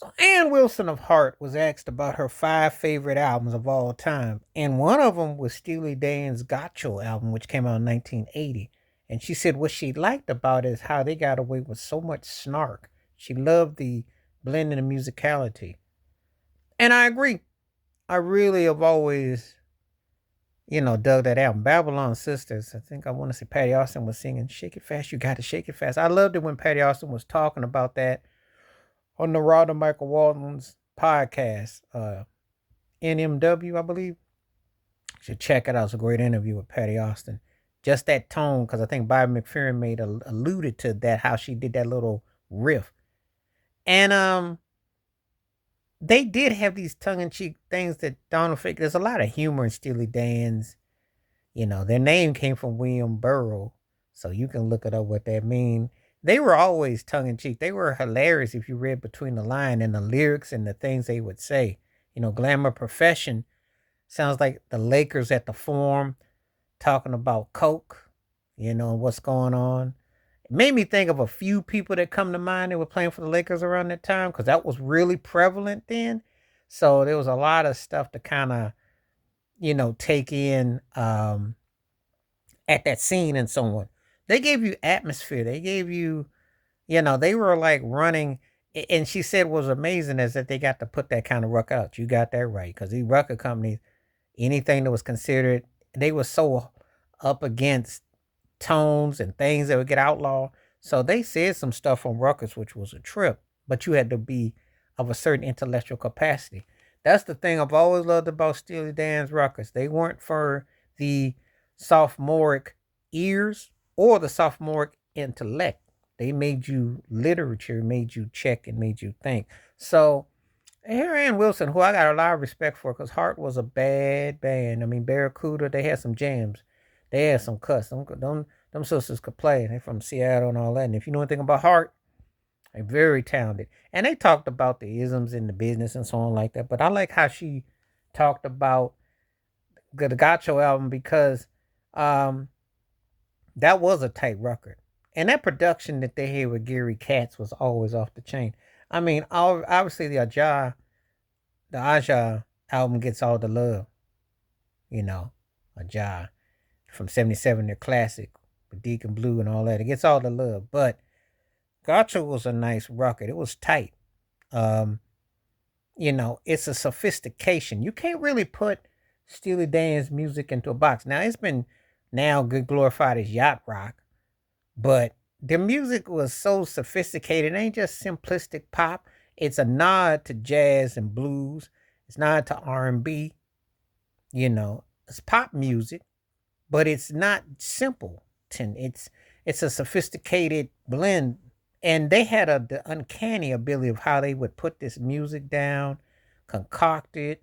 So Ann Wilson of Heart was asked about her 5 favorite albums of all time, and one of them was Steely Dan's Gaucho album, which came out in 1980. And she said what she liked about it is how they got away with so much snark. She loved the blending of musicality. And I agree. I really have always, dug that album. Babylon Sisters. I think I want to say Patty Austin was singing Shake It Fast, You Gotta Shake It Fast. I loved it when Patty Austin was talking about that on the Rod and Michael Walton's podcast, NMW, I believe. You should check it out. It's a great interview with Patty Austin. Just that tone, because I think Bobby McFerrin alluded to that, how she did that little riff. And they did have these tongue in cheek things that Donald Fake. There's a lot of humor in Steely Dan's. Their name came from William Burroughs, so you can look it up what that means. They were always tongue in cheek. They were hilarious if you read between the line and the lyrics and the things they would say. Glamour Profession sounds like the Lakers at the Forum talking about Coke, what's going on. It made me think of a few people that come to mind that were playing for the Lakers around that time because that was really prevalent then. So there was a lot of stuff to kind of, take in at that scene and so on. They gave you atmosphere. They gave you, they were like running. And she said what was amazing is that they got to put that kind of ruck out. You got that right. Because these record companies, anything that was considered, they were so up against tones and things that would get outlawed. So they said some stuff on records, which was a trip. But you had to be of a certain intellectual capacity. That's the thing I've always loved about Steely Dan's records. They weren't for the sophomoric ears or the sophomoric intellect. They made you literature, made you check, and made you think. So here Ann Wilson, who I got a lot of respect for, because Heart was a bad band. I mean, Barracuda, they had some jams. They had some cuss. Them sisters could play. They're from Seattle and all that. And if you know anything about Heart, they're very talented. And they talked about the isms in the business and so on like that. But I like how she talked about the Gaucho album because um, that was a tight record. And that production that they had with Gary Katz was always off the chain. I mean, obviously the Aja album gets all the love, you know, Aja from 77, their classic with Deacon Blue and all that. It gets all the love. But Gaucho was a nice record. It was tight. Um, it's a sophistication. You can't really put Steely Dan's music into a box. Now, it's been now good glorified as yacht rock, but the music was so sophisticated. It ain't just simplistic pop. It's a nod to jazz and blues. It's a nod to R&B. It's pop music, but it's not simple. It's a sophisticated blend, and they had the uncanny ability of how they would put this music down, concoct it.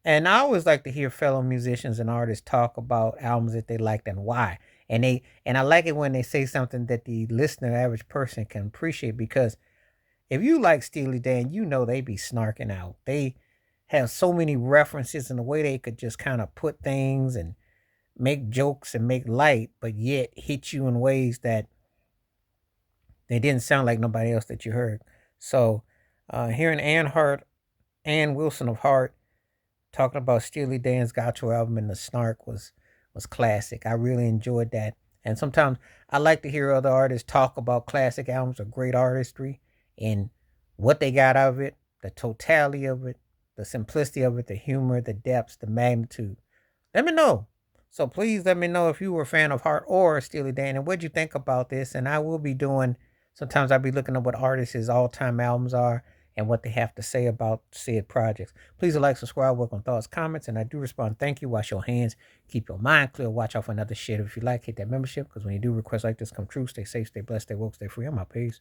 And I always like to hear fellow musicians and artists talk about albums that they liked and why. And I like it when they say something that the listener, average person, can appreciate because if you like Steely Dan, they be snarking out. They have so many references and the way they could just kind of put things and make jokes and make light, but yet hit you in ways that they didn't sound like nobody else that you heard. So hearing Ann Wilson of Heart, talking about Steely Dan's Gaucho album and the Snark was classic. I really enjoyed that. And sometimes I like to hear other artists talk about classic albums or great artistry and what they got out of it, the totality of it, the simplicity of it, the humor, the depths, the magnitude. Let me know. So please let me know if you were a fan of Heart or Steely Dan and what you think about this. And I will be doing, sometimes I'll be looking up what artists' all-time albums are and what they have to say about said projects. Please like, subscribe, work on thoughts, comments, and I do respond. Thank you. Wash your hands. Keep your mind clear. Watch out for another shit. If you like, hit that membership because when you do requests like this come true, stay safe, stay blessed, stay woke, stay free. I'm out. Peace.